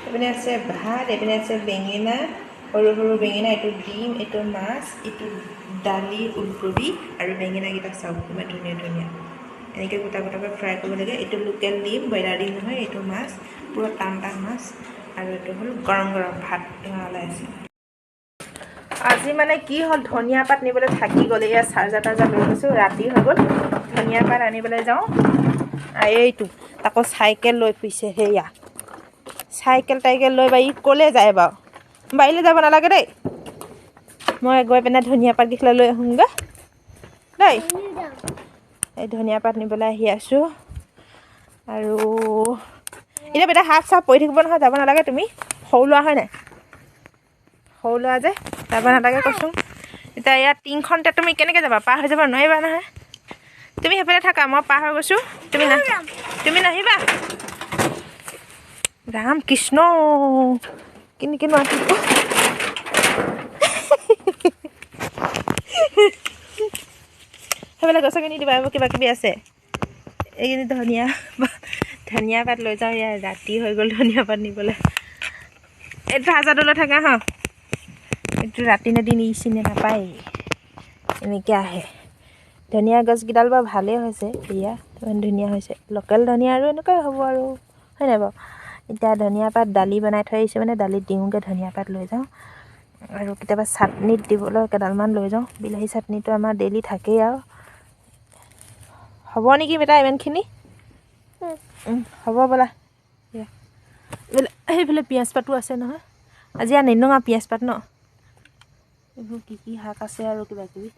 এপিনে আছে ভাত, এপিনে আছে বেঙেনা, সৰু সৰু বেঙেনা, এইটো ডিম, এইটো মাছ, এইটো দালি, ওলকবি আৰু বেঙেনাকেইটা চাওক কিমান ধুনীয়া ধুনীয়া। এনেকৈ গোটা গোটাকৈ ফ্ৰাই কৰিব লাগে। এইটো লোকেল ডিম, ব্ৰইলাৰ ডিম নহয়, এইটো মাছ, পুৰা টান টান মাছ। আৰু এইটো হ'ল গৰম গৰম ভাত ওলাই আছে। আজি মানে কি হ'ল, ধনিয়া পাত নিবলৈ থাকি গ'ল। এয়া চাৰ্জাৰ টাৰ্জাৰ লৈ গৈছোঁ, ৰাতি হৈ গ'ল। ধনিয়া পাত আনিবলৈ যাওঁ, এইটো আকৌ চাইকেল লৈ ফুৰিছে। সেয়া চাইকেল টাইকেল লৈ বাৰী ক'লৈ যায় বাৰু? বাৰীলৈ যাব নালাগে দেই। মই গৈ পিনে ধনিয়া পাত কেইখিলা লৈ আহোঁগৈ দেই। এই ধনিয়া পাত নিবলৈ আহি আছোঁ। আৰু এতিয়া বেটা হাফ চাফ পৰি থাকিব নহয়, যাব নালাগে। তুমি সৰু ল'ৰা হয় নাই? সৰু ল'ৰা যে যাব নালাগে কৈছোঁ। এতিয়া ইয়াত টিংখনতে তুমি কেনেকৈ যাবা? পাৰ হৈ যাব নোৱাৰিবা নহয়। তুমি সেইফালে থাকা, মই পাৰ হৈ গৈছোঁ। তুমি নাহিবা। ৰাম কৃষ্ণ কেনেকৈ নোৱাৰিব। সেইফালে গছকি নিদিবা, এইবোৰ কিবা কিবি আছে। এইখিনি ধনিয়া পাত লৈ যাওঁ। ইয়াৰ ৰাতি হৈ গ'ল ধনিয়া পাত নিবলৈ। এইটো হাজাৰলৈ থাকা হা, এইটো ৰাতি নদী চিনি নাপায়, এনেকৈ আহে। ধনিয়া গছকেইডাল বাৰু ভালেই হৈছে, এয়া ইমান ধুনীয়া হৈছে। লোকেল ধনিয়া আৰু এনেকুৱাই হ'ব আৰু, হয় নাই বাৰু? এতিয়া ধনিয়া পাত দালি বনাই থৈ আহিছোঁ, মানে দালিত দিওঁগৈ। ধনিয়া পাত লৈ যাওঁ আৰু কেতিয়াবা চাটনিত দিবলৈ কেইডালমান লৈ যাওঁ। বিলাহী চাটনিটো আমাৰ ডেইলি থাকেই আৰু। হ'ব নেকি বেটা ইমানখিনি? হ'ব ব'লা। সেইফালে পিঁয়াজ পাতো আছে নহয়। আজি আৰু নিনো আৰু পিঁয়াজ পাত ন। এইবোৰ কি কি শাক আছে আৰু কিবা কিবি।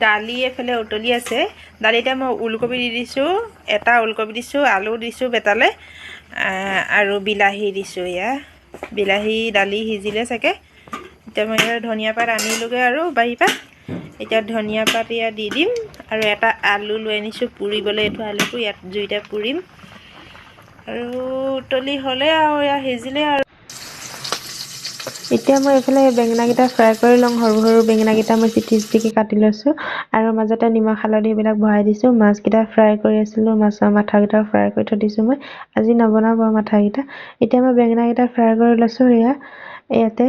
দালি এফালে উতলি আছে। দালিতে মই ওলকবি দি দিছোঁ, এটা ওলকবি দিছোঁ, আলু দিছোঁ বেটালৈ, আৰু বিলাহী দিছোঁ। এয়া বিলাহী দালি সিজিলে চাগে। এতিয়া মই ইয়াৰ ধনিয়া পাত আনিলোগৈ আৰু বাৰীৰ পৰা। এতিয়া ধনিয়া পাত ইয়াত দি দিম আৰু এটা আলু লৈ আনিছোঁ পুৰিবলৈ। এইটো আলুটো ইয়াত জুইতে পুৰিম আৰু উতলি হ'লে আৰু এয়া সিজিলে আৰু। এতিয়া মই এইফালে বেঙেনাকেইটা ফ্ৰাই কৰি লওঁ। সৰু সৰু বেঙেনাকেইটা মই চিটি চিটিকৈ কাটি লৈছোঁ আৰু মাজতে নিমখ হালধি এইবিলাক ভৰাই দিছোঁ। মাছকেইটা ফ্ৰাই কৰি আছিলোঁ, মাছৰ মাথাকেইটাও ফ্ৰাই কৰি থৈ দিছোঁ। মই আজি নবনাওঁ বাৰু মাথাকেইটা। এতিয়া মই বেঙেনাকেইটা ফ্ৰাই কৰি লৈছোঁ। ইয়াতে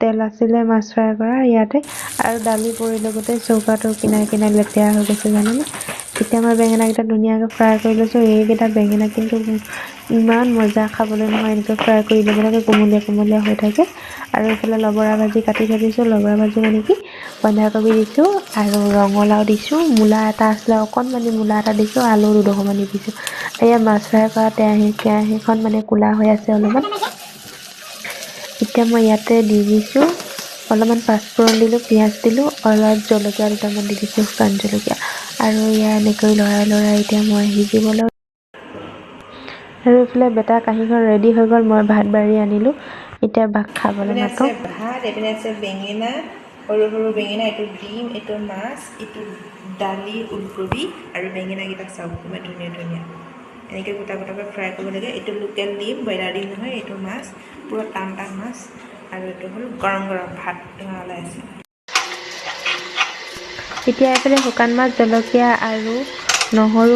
তেল আছিলে মাছ ফ্ৰাই কৰা ইয়াতে, আৰু দালি পৰিলে গোটেই চৌকাটোৰ কিনাৰে কিনাৰে লেতেৰা হৈ গৈছে জানেনে। এতিয়া মই বেঙেনাকেইটা ধুনীয়াকৈ ফ্ৰাই কৰি লৈছোঁ। এইকেইটা বেঙেনা কিন্তু ইমান মজা খাবলৈ নহয়, এনেকৈ ফ্ৰাই কৰি ল'ব লাগে, কোমলীয়া কোমলীয়া হৈ থাকে। আৰু এইফালে লবৰা ভাজি কাটি থৈ দিছোঁ। লবৰা ভাজি মানে কি, বন্ধাকবি দিছোঁ আৰু ৰঙালাও দিছোঁ, মূলা এটা আছিলে অকণমানি মূলা এটা দিছোঁ, আলু দুডোখৰমান দি দিছোঁ। এয়া মাছ ফ্ৰাই কৰা কেৰাহীখন মানে ক'লা হৈ আছে অলপমান। এতিয়া মই ইয়াতে দি দিছোঁ অলপমান পাঁচফোৰণ দিলোঁ, পিঁয়াজ দিলোঁ, অলপ জলকীয়া দুটামান দি দিছোঁ, শুকান জলকীয়া। আৰু এয়া এনেকৈ লৰাই এতিয়া মই সিজিবলৈ। আৰু এইফালে বেটা কাঁহীখন ৰেডি হৈ গ'ল। মই ভাত বাঢ়ি আনিলোঁ। এতিয়া ভাত খাবলৈ এপিনে আছে মাতোঁ। ভাত, এপিনে আছে বেঙেনা, সৰু সৰু বেঙেনা, এইটো ডিম, এইটো মাছ, এইটো দালি, ওলকবি আৰু বেঙেনাকেইটা চাওক কিমান ধুনীয়া ধুনীয়া। এনেকৈ গোটা গোটাকৈ ফ্ৰাই কৰিব লাগে। এইটো লোকেল ডিম, ব্ৰইলাৰ ডিম নহয়, এইটো মাছ, পুৰা টান টান মাছ। আৰু এইটো হ'ল গৰম গৰম ভাত ওলাই আছে। এতিয়া এইফালে শুকান মাছ, জলকীয়া আৰু নহৰু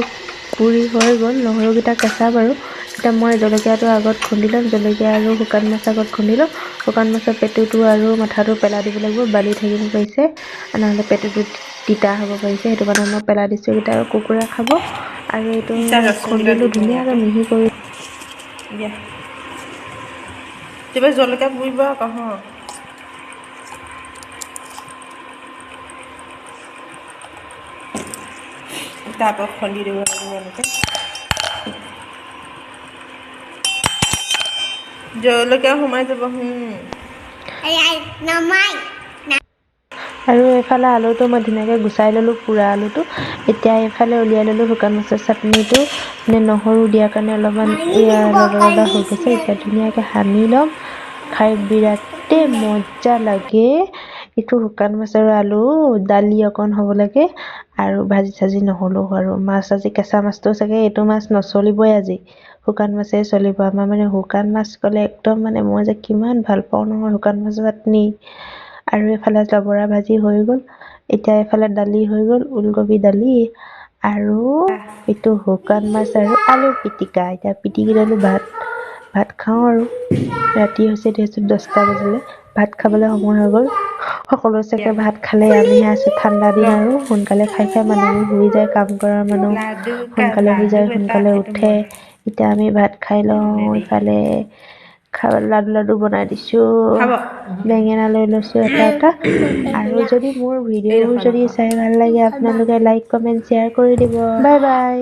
পুৰি হৈ গ'ল। নহৰুকেইটা কেঁচা বাৰু। এতিয়া মই জলকীয়াটো আগত খুন্দি ল'ম। জলকীয়া আৰু শুকান মাছ আগত খুন্দি ল'ম। শুকান মাছৰ পেটুটো আৰু মাথাটো পেলাই দিব লাগিব, বালি থাকিব পাৰিছে, নহ'লে পেটুটো তিতা হ'ব পাৰিছে। সেইটো কাৰণে মই পেলাই দিছোঁ। এইকেইটা আৰু কুকুৰে খাব। আৰু এইটো খুন্দিলোঁ ধুনীয়াকৈ মিহি কৰি। কিবা জলকীয়া পুৰিব আকৌ তাৰপৰা খুন্দি দিব লাগিব এনেকৈ। জলকীয়া সোমাই যাব। আৰু এইফালে আলুটো মই ধুনীয়াকৈ গুচাই ল'লোঁ, পোৰা আলুটো। এতিয়া এইফালে উলিয়াই ল'লোঁ শুকান মাছৰ চাটনিটো, মানে নহৰু দিয়াৰ কাৰণে অলপমান ৰদা ৰদা হৈ গৈছে। এতিয়া ধুনীয়াকৈ সানি ল'ম, খাই বিৰাটেই মজা লাগে। এইটো শুকান মাছ আৰু আলু, দালি অকণ হ'ব লাগে আৰু ভাজি চাজি নহ'লেও আৰু মাছ আজি কেঁচা মাছটো চাগে এইটো মাছ নচলিবই আজি, শুকান মাছেই চলিব। আমাৰ মানে শুকান মাছ ক'লে একদম মানে মই যে কিমান ভাল পাওঁ নহয় শুকান মাছৰ চাটনি। আৰু এইফালে লবৰা ভাজি হৈ গ'ল। এতিয়া এইফালে দালি হৈ গ'ল, ওলকবি দালি আৰু এইটো শুকান মাছ আৰু আলু পিটিকা। এতিয়া পিটিকি ল'লোঁ ভাত খাওঁ আৰু ৰাতি হৈছে যিহেতু 10টা বাজিলে ভাত খাবলৈ সময় হৈ গ'ল সকলো চাগে ভাত খালে আমিহে আছো ঠাণ্ডা দিন আৰু সোনকালে খাই মানুহবোৰ শুই যায় কাম কৰা মানুহ সোনকালে শুই যায় সোনকালে উঠে এতিয়া আমি ভাত খাই লওঁ ইফালে লাডু বনাই দিছো বেঙেনা লৈ লৈছো এটা আৰু যদি মোৰ ভিডিঅ'বোৰ যদি চাই ভাল লাগে আপোনালোকে লাইক কমেন্ট শ্বেয়াৰ কৰি দিব বাই বাই